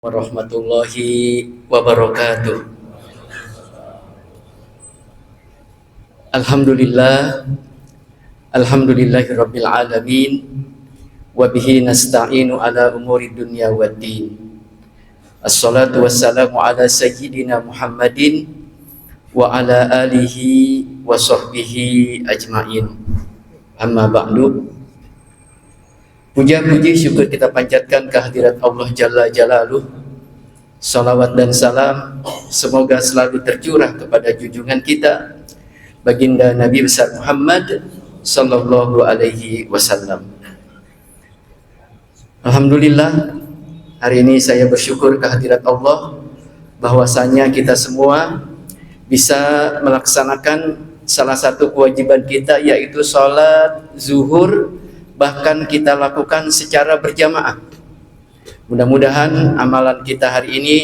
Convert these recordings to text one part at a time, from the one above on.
Warahmatullahi wabarakatuh. Alhamdulillah, alhamdulillahirabbil alamin, wa bihi nasta'inu ala umuri dunya waddin. Assalatu wassalamu ala sayyidina Muhammadin wa ala alihi wa sahbihi ajmain. Amma ba'du. Puja-puji syukur kita panjatkan kehadirat Allah Jalla Jalaluh. Salawat dan salam semoga selalu tercurah kepada junjungan kita baginda Nabi besar Muhammad sallallahu alaihi wasallam. Alhamdulillah, hari ini saya bersyukur kehadirat Allah bahwasanya kita semua bisa melaksanakan salah satu kewajiban kita, yaitu sholat zuhur, bahkan kita lakukan secara berjamaah. Mudah-mudahan amalan kita hari ini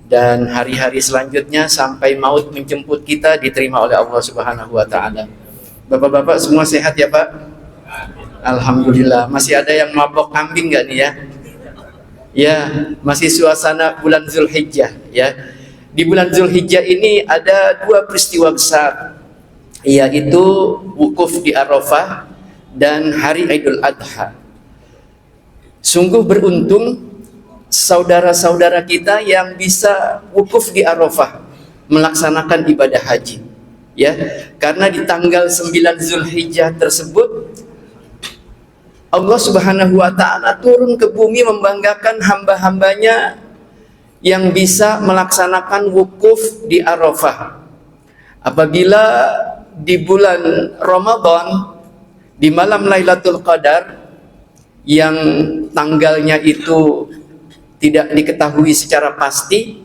dan hari-hari selanjutnya sampai maut menjemput kita diterima oleh Allah Subhanahu wa taala. Bapak-bapak semua sehat ya, Pak? Alhamdulillah. Masih ada yang mabok kambing nggak nih ya? Ya, masih suasana bulan Zulhijjah ya. Di bulan Zulhijjah ini ada dua peristiwa besar, yaitu wukuf di Arafah dan hari Idul Adha. Sungguh beruntung saudara-saudara kita yang bisa wukuf di Arafah melaksanakan ibadah haji. Ya, karena di tanggal 9 Zulhijjah tersebut Allah Subhanahu wa taala turun ke bumi membanggakan hamba-hambanya yang bisa melaksanakan wukuf di Arafah. Apabila di bulan Ramadan, di malam Lailatul Qadar yang tanggalnya itu tidak diketahui secara pasti,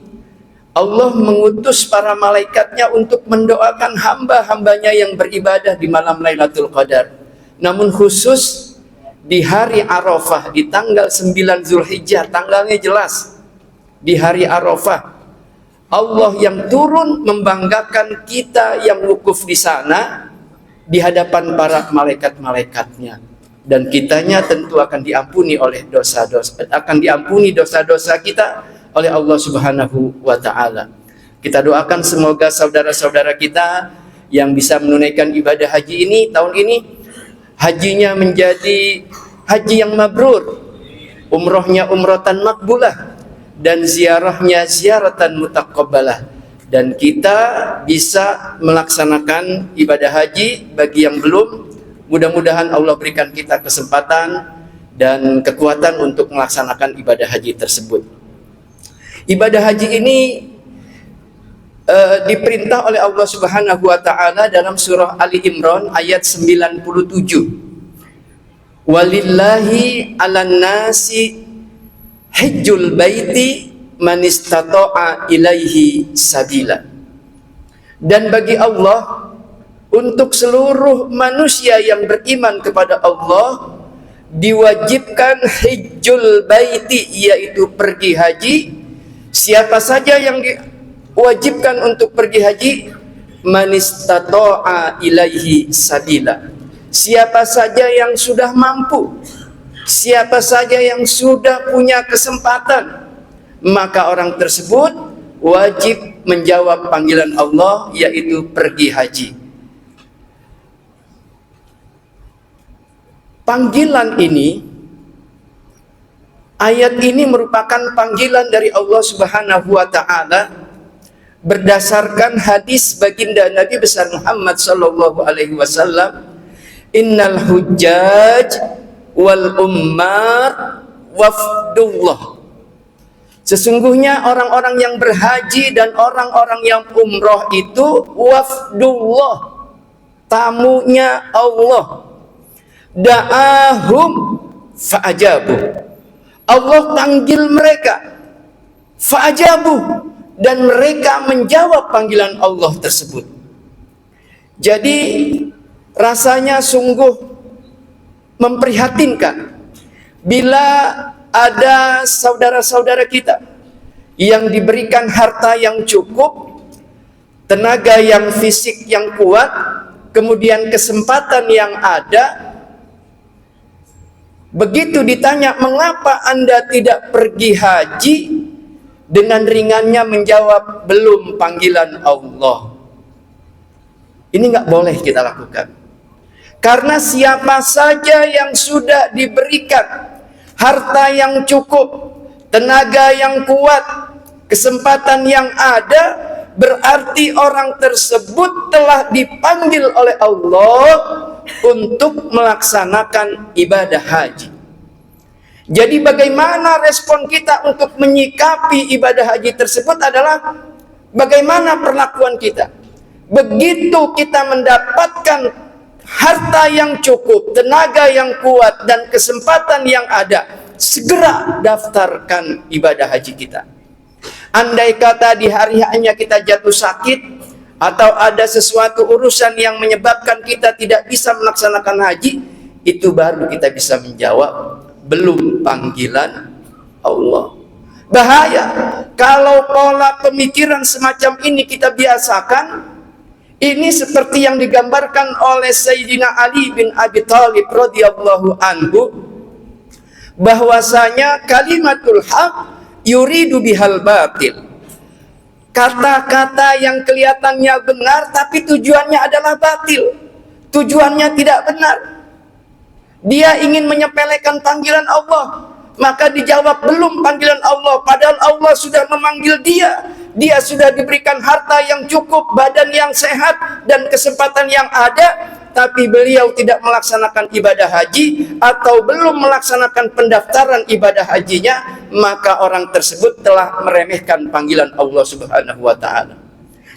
Allah mengutus para malaikatnya untuk mendoakan hamba-hambanya yang beribadah di malam Lailatul Qadar. Namun khusus di hari Arafah, di tanggal 9 Zulhijjah, tanggalnya jelas, di hari Arafah, Allah yang turun membanggakan kita yang wukuf di sana di hadapan para malaikat-malaikatnya, dan kitanya tentu akan diampuni oleh dosa-dosa kita oleh Allah Subhanahu wa taala. Kita doakan semoga saudara-saudara kita yang bisa menunaikan ibadah haji ini tahun ini, hajinya menjadi haji yang mabrur, umrohnya umratan makbulah, dan ziarahnya ziaratan mutaqabbalah, dan kita bisa melaksanakan ibadah haji. Bagi yang belum, mudah-mudahan Allah berikan kita kesempatan dan kekuatan untuk melaksanakan ibadah haji tersebut. Ibadah haji ini diperintah oleh Allah Subhanahu wa taala dalam surah Ali Imran ayat 97. Walillahi 'alan nasi hajjul baiti man istata'a ilaihi sabila. Dan bagi Allah, untuk seluruh manusia yang beriman kepada Allah, diwajibkan hajjul baiti, yaitu pergi haji. Siapa saja yang diwajibkan untuk pergi haji? Man istata'a ilaihi sabila. Siapa saja yang sudah mampu, siapa saja yang sudah punya kesempatan, maka orang tersebut wajib menjawab panggilan Allah, yaitu pergi haji. Panggilan ini, ayat ini merupakan panggilan dari Allah Subhanahu wa taala berdasarkan hadis baginda Nabi besar Muhammad sallallahu alaihi wasallam, innal hujjaj wal ummar wafdullah. Sesungguhnya orang-orang yang berhaji dan orang-orang yang umroh itu wafdullah, tamunya Allah. Da'ahum fa'ajabu, Allah panggil mereka, fa'ajabu, dan mereka menjawab panggilan Allah tersebut. Jadi rasanya sungguh memprihatinkan bila ada saudara-saudara kita yang diberikan harta yang cukup, tenaga yang fisik yang kuat, kemudian kesempatan yang ada, begitu ditanya mengapa Anda tidak pergi haji, dengan ringannya menjawab belum panggilan Allah. Ini nggak boleh kita lakukan. Karena siapa saja yang sudah diberikan harta yang cukup, tenaga yang kuat, kesempatan yang ada, berarti orang tersebut telah dipanggil oleh Allah untuk melaksanakan ibadah haji. Jadi bagaimana respon kita untuk menyikapi ibadah haji tersebut adalah bagaimana perlakuan kita. Begitu kita mendapatkan harta yang cukup, tenaga yang kuat, dan kesempatan yang ada, segera daftarkan ibadah haji kita. Andai kata di hari hanya kita jatuh sakit, atau ada sesuatu urusan yang menyebabkan kita tidak bisa melaksanakan haji, itu baru kita bisa menjawab belum panggilan Allah. Bahaya kalau pola pemikiran semacam ini kita biasakan. Ini seperti yang digambarkan oleh Sayyidina Ali bin Abi Thalib radhiyallahu anhu, bahwasanya kalimatul haq yuridu bihal batil. Kata-kata yang kelihatannya benar tapi tujuannya adalah batil. Tujuannya tidak benar. Dia ingin menyepelekan panggilan Allah, maka dijawab belum panggilan Allah, padahal Allah sudah memanggil dia. Dia sudah diberikan harta yang cukup, badan yang sehat, dan kesempatan yang ada, tapi beliau tidak melaksanakan ibadah haji atau belum melaksanakan pendaftaran ibadah hajinya, maka orang tersebut telah meremehkan panggilan Allah Subhanahu wa Ta'ala.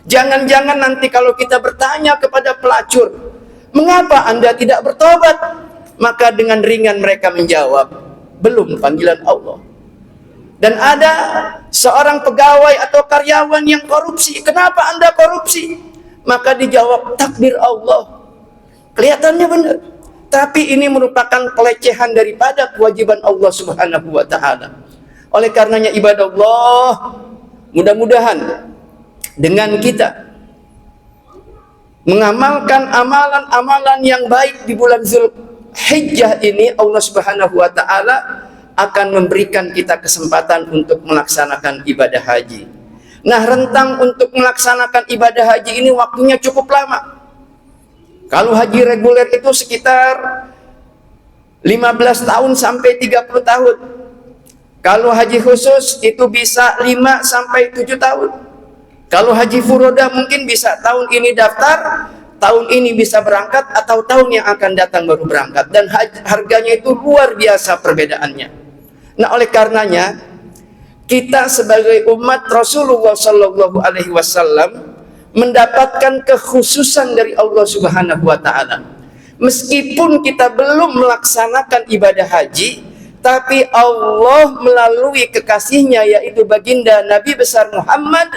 Jangan-jangan nanti kalau kita bertanya kepada pelacur, mengapa Anda tidak bertobat? Maka dengan ringan mereka menjawab, belum panggilan Allah. Dan ada seorang pegawai atau karyawan yang korupsi. Kenapa Anda korupsi? Maka dijawab, takdir Allah. Kelihatannya benar, tapi ini merupakan pelecehan daripada kewajiban Allah Subhanahu wa Ta'ala. Oleh karenanya ibadah Allah, mudah-mudahan dengan kita mengamalkan amalan-amalan yang baik di bulan Zulhijjah ini, Allah Subhanahu wa Ta'ala akan memberikan kita kesempatan untuk melaksanakan ibadah haji. Nah, rentang untuk melaksanakan ibadah haji ini waktunya cukup lama. Kalau haji reguler itu sekitar 15 tahun sampai 30 tahun. Kalau haji khusus itu bisa 5 sampai 7 tahun. Kalau haji furoda mungkin bisa tahun ini daftar, tahun ini bisa berangkat, atau tahun yang akan datang baru berangkat. Dan harganya itu luar biasa perbedaannya. Nah, oleh karenanya kita sebagai umat Rasulullah Sallallahu Alaihi Wasallam mendapatkan kekhususan dari Allah Subhanahu Wa Taala. Meskipun kita belum melaksanakan ibadah haji, tapi Allah melalui kekasihnya yaitu baginda Nabi besar Muhammad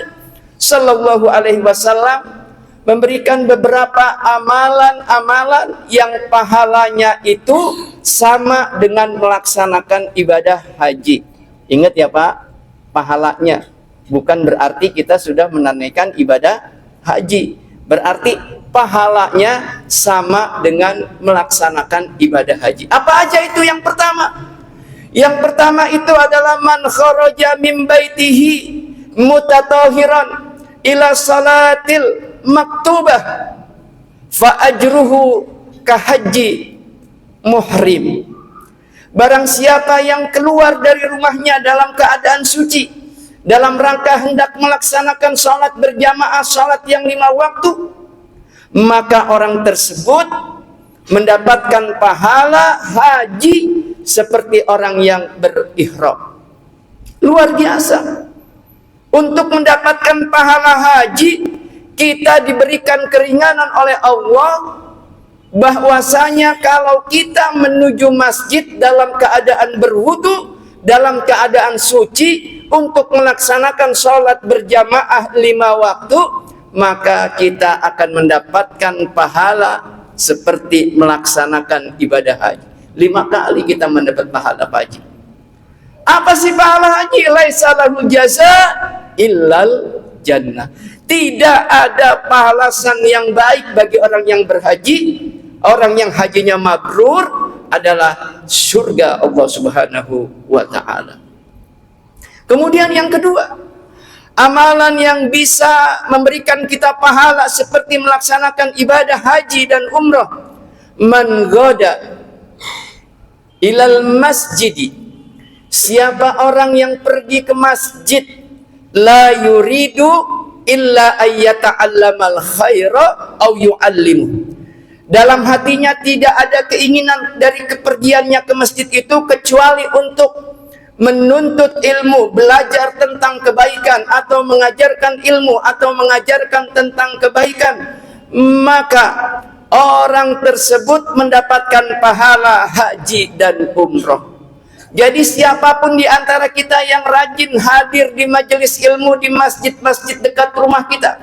Sallallahu Alaihi Wasallam memberikan beberapa amalan-amalan yang pahalanya itu sama dengan melaksanakan ibadah haji. Ingat ya Pak, pahalanya bukan berarti kita sudah menunaikan ibadah haji. Berarti pahalanya sama dengan melaksanakan ibadah haji. Apa aja itu yang pertama? Yang pertama itu adalah man kharaja min baitihi mutatahiran ila salatil maktubah fa ajruhu kahaji muhrim. Barang siapa yang keluar dari rumahnya dalam keadaan suci, dalam rangka hendak melaksanakan salat berjamaah, salat yang 5 waktu, maka orang tersebut mendapatkan pahala haji seperti orang yang berihram. Luar biasa. Untuk mendapatkan pahala haji, kita diberikan keringanan oleh Allah, bahwasanya kalau kita menuju masjid dalam keadaan berwudu, dalam keadaan suci, untuk melaksanakan sholat berjamaah 5 waktu, maka kita akan mendapatkan pahala seperti melaksanakan ibadah haji. 5 kali kita mendapat pahala haji. Apa sih pahala haji? Laisa lahu jaza illal jannah. Tidak ada balasan yang baik bagi orang yang berhaji. Orang yang hajinya mabrur adalah surga Allah Subhanahu wa Ta'ala. Kemudian yang kedua, amalan yang bisa memberikan kita pahala seperti melaksanakan ibadah haji dan umrah. Man ghoda ilal masjidi, siapa orang yang pergi ke masjid, la yuridu illa ayyata'allamal khaira au yu'allimu, dalam hatinya tidak ada keinginan dari kepergiannya ke masjid itu kecuali untuk menuntut ilmu, belajar tentang kebaikan, atau mengajarkan ilmu, atau mengajarkan tentang kebaikan, maka orang tersebut mendapatkan pahala haji dan umroh. Jadi siapapun di antara kita yang rajin hadir di majelis ilmu, di masjid-masjid dekat rumah kita,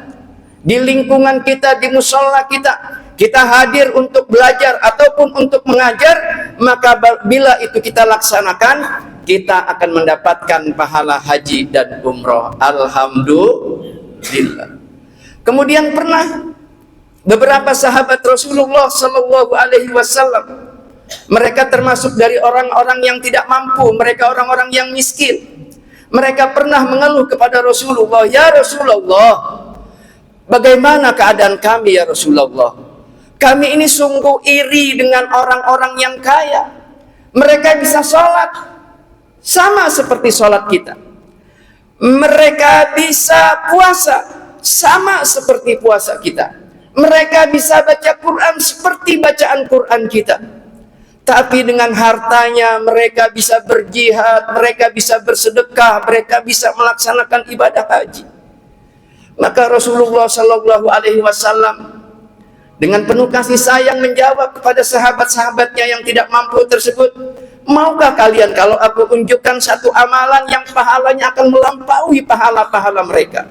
di lingkungan kita, di musola kita, kita hadir untuk belajar ataupun untuk mengajar, maka bila itu kita laksanakan, kita akan mendapatkan pahala haji dan umroh. Alhamdulillah. Kemudian pernah beberapa sahabat Rasulullah Sallallahu Alaihi Wasallam, mereka termasuk dari orang-orang yang tidak mampu, mereka orang-orang yang miskin. Mereka pernah mengeluh kepada Rasulullah, ya Rasulullah, bagaimana keadaan kami ya Rasulullah? Kami ini sungguh iri dengan orang-orang yang kaya. Mereka bisa sholat sama seperti sholat kita. Mereka bisa puasa sama seperti puasa kita. Mereka bisa baca Quran seperti bacaan Quran kita. Tapi dengan hartanya mereka bisa berjihad, mereka bisa bersedekah, mereka bisa melaksanakan ibadah haji. Maka Rasulullah Sallallahu Alaihi Wasallam dengan penuh kasih sayang menjawab kepada sahabat-sahabatnya yang tidak mampu tersebut, maukah kalian kalau aku unjukkan satu amalan yang pahalanya akan melampaui pahala-pahala mereka?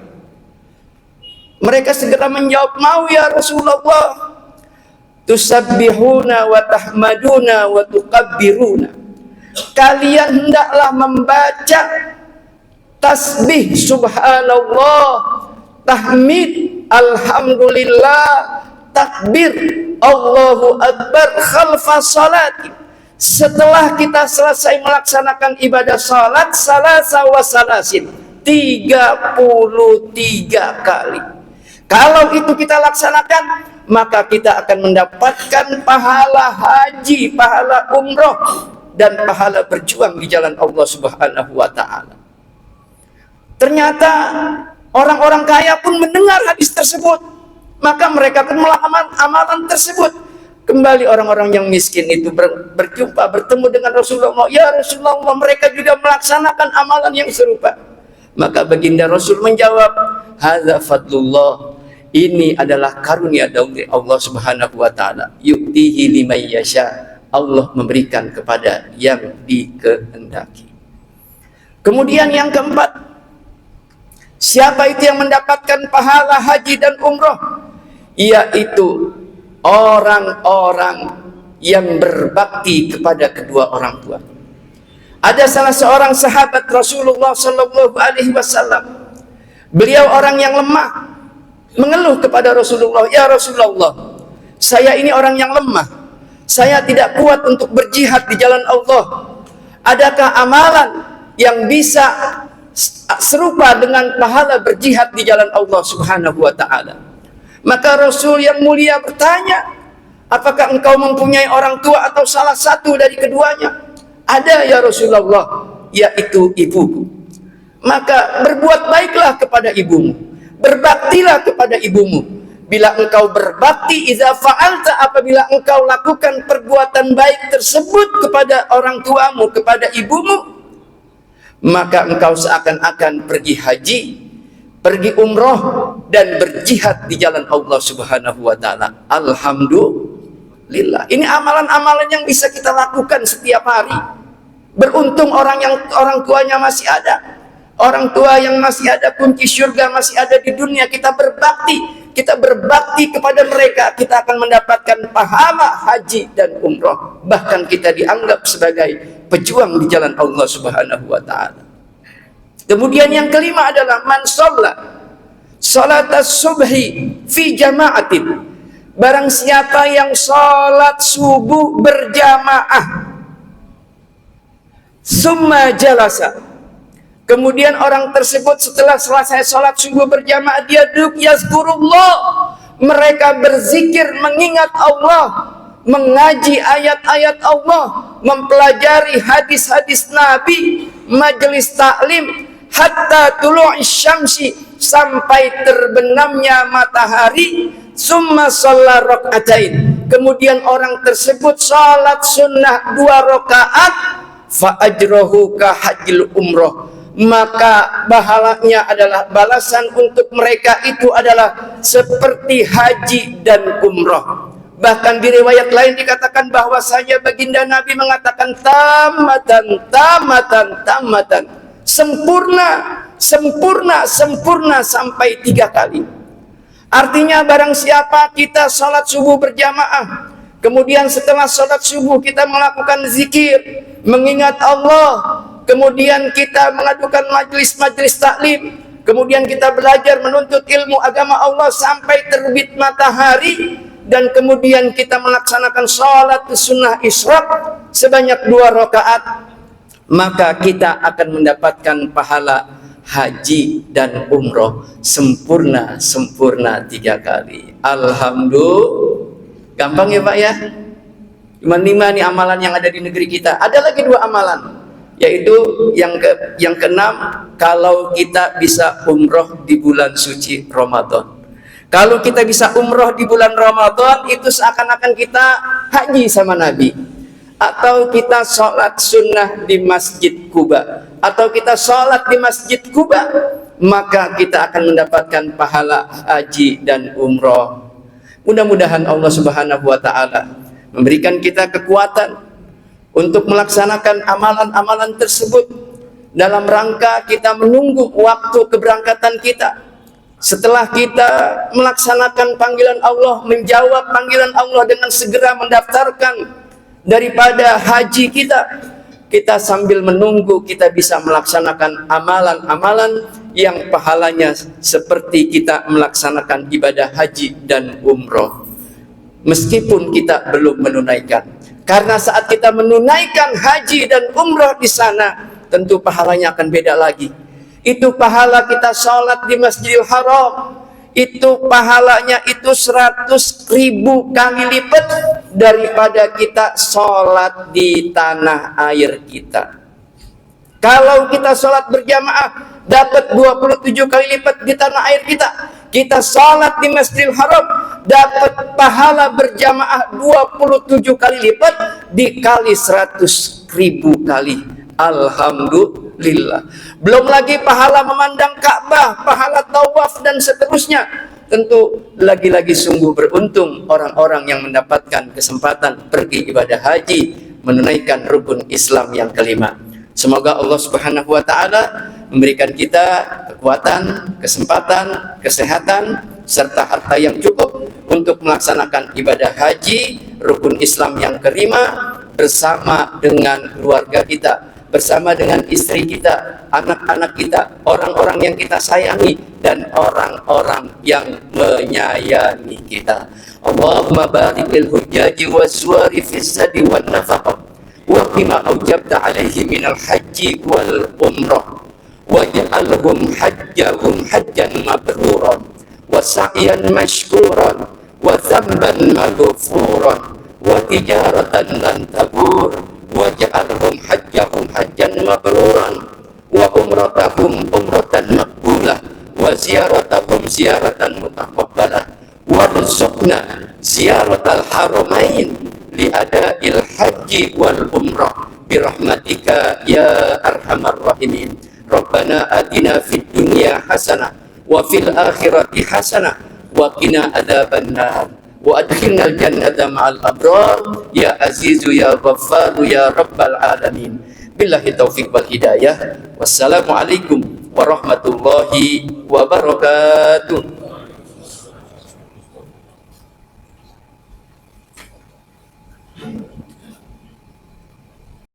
Mereka segera menjawab, mau ya Rasulullah. Tusabbihuna wa tahmaduna wa tukabbiruna, kalian hendaklah membaca tasbih subhanallah, tahmid alhamdulillah, takbir Allahu akbar khalfa salati, setelah kita selesai melaksanakan ibadah salat, salasa wa salasin, 33 kali. Kalau itu kita laksanakan, maka kita akan mendapatkan pahala haji, pahala umroh, dan pahala berjuang di jalan Allah Subhanahu wa ta'ala. Ternyata orang-orang kaya pun mendengar hadis tersebut, maka mereka pun melakukan amalan tersebut. Kembali orang-orang yang miskin itu berjumpa, bertemu dengan Rasulullah, ya Rasulullah, mereka juga melaksanakan amalan yang serupa. Maka baginda Rasul menjawab, hadza fadlullah, ini adalah karunia dari Allah Subhanahu wa ta'ala, yu'tihi liman yasha, Allah memberikan kepada yang dikehendaki. Kemudian yang keempat, siapa itu yang mendapatkan pahala haji dan umroh? Yaitu orang-orang yang berbakti kepada kedua orang tua. Ada salah seorang sahabat Rasulullah Sallallahu Alaihi Wasallam, beliau orang yang lemah, mengeluh kepada Rasulullah, ya Rasulullah, saya ini orang yang lemah, saya tidak kuat untuk berjihad di jalan Allah. Adakah amalan yang bisa serupa dengan pahala berjihad di jalan Allah Subhanahu wa ta'ala? Maka Rasul yang mulia bertanya, apakah engkau mempunyai orang tua atau salah satu dari keduanya? Ada ya Rasulullah, yaitu ibuku. Maka berbuat baiklah kepada ibumu, berbaktilah kepada ibumu. Bila engkau berbakti, idza fa'alta, apabila engkau lakukan perbuatan baik tersebut kepada orang tuamu, kepada ibumu, maka engkau seakan-akan pergi haji, pergi umroh, dan berjihad di jalan Allah Subhanahu wa ta'ala. Alhamdulillah. Ini amalan-amalan yang bisa kita lakukan setiap hari. Beruntung orang tuanya masih ada. Orang tua yang masih ada, kunci surga masih ada di dunia. Kita berbakti kepada mereka, kita akan mendapatkan pahala haji dan umroh. Bahkan kita dianggap sebagai pejuang di jalan Allah Subhanahu wa ta'ala. Kemudian yang kelima adalah man shalla sholatas subhi fi jama'atin, barang siapa yang sholat subuh berjamaah, summa jalasa, Kemudian orang tersebut setelah selesai sholat subuh berjamaah, dia duduk yazkurullah. Mereka berzikir mengingat Allah, mengaji ayat-ayat Allah, mempelajari hadis-hadis Nabi, majelis taklim hatta tulu'is syamsi, sampai terbenamnya matahari. Summa shalla raka'atain, kemudian orang tersebut salat sunnah 2 rakaat. Fa ajrahu ka hajjil umroh, maka pahalanya adalah balasan untuk mereka itu adalah seperti haji dan umroh. Bahkan di riwayat lain dikatakan bahwasanya baginda Nabi mengatakan tamatan, sempurna sampai 3 kali. Artinya barang siapa kita salat subuh berjamaah, kemudian setelah salat subuh kita melakukan zikir, mengingat Allah, kemudian kita melakukan majelis-majelis taklim, kemudian kita belajar menuntut ilmu agama Allah sampai terbit matahari, dan kemudian kita melaksanakan salat sunnah isyraq sebanyak 2 rakaat, maka kita akan mendapatkan pahala haji dan umroh sempurna 3 kali. Alhamdulillah. Gampang ya Pak ya? Cuma 5 nih amalan yang ada di negeri kita. Ada lagi 2 amalan, yaitu yang keenam, kalau kita bisa umroh di bulan suci Ramadan. Kalau kita bisa umroh di bulan Ramadan, itu seakan-akan kita haji sama Nabi. Atau kita sholat sunnah di Masjid Quba, atau kita sholat di Masjid Quba, maka kita akan mendapatkan pahala haji dan umroh. Mudah-mudahan Allah Subhanahu wa Ta'ala memberikan kita kekuatan untuk melaksanakan amalan-amalan tersebut dalam rangka kita menunggu waktu keberangkatan kita. Setelah kita melaksanakan panggilan Allah, menjawab panggilan Allah dengan segera mendaftarkan daripada haji kita sambil menunggu kita bisa melaksanakan amalan-amalan yang pahalanya seperti kita melaksanakan ibadah haji dan umroh, meskipun kita belum menunaikan. Karena saat kita menunaikan haji dan umroh di sana, tentu pahalanya akan beda lagi. Itu pahala kita sholat di Masjidil Haram, itu pahalanya itu 100.000 kali lipat daripada kita sholat di tanah air kita. Kalau kita sholat berjamaah dapat 27 kali lipat di tanah air kita. Kita sholat di Masjidil Haram dapat pahala berjamaah 27 kali lipat dikali 100.000 kali. Alhamdulillah. Belum lagi pahala memandang Ka'bah, pahala tawaf dan seterusnya. Tentu lagi-lagi sungguh beruntung orang-orang yang mendapatkan kesempatan pergi ibadah haji, menunaikan rukun Islam yang kelima. Semoga Allah Subhanahu wa Ta'ala memberikan kita kekuatan, kesempatan, kesehatan, serta harta yang cukup untuk melaksanakan ibadah haji, rukun Islam yang kelima, bersama dengan keluarga kita, bersama dengan istri kita, anak-anak kita, orang-orang yang kita sayangi, dan orang-orang yang menyayangi kita. Allahumma barik lil hujjaji waz-zuwari fis zadi wan nafaqah wa bima awjabta alaihi minal haji wal umrah waj'alhum hajjan mabruran wa sa'yan mashkuran wa dhanban maghfuran wa tijaratan lan tabur waj'alhum hajjan mabruran wa umratahum umratan maqbulah wa ziyaratahum ziyaratan mutaqabbalah warzuqna ziyaratal haramain li ada'il haji wal umrah birahmatika ya arhamar rahimin. Rabbana atina fid dunya hasanah wa fil akhirati hasanah wa qina adzabannar wa adkhilnal jannata ma'al abrar ya azizu ya ghaffaru ya rabbal alamin. Billahi taufiq wal hidayah. Wassalamualaikum warahmatullahi wabarakatuh.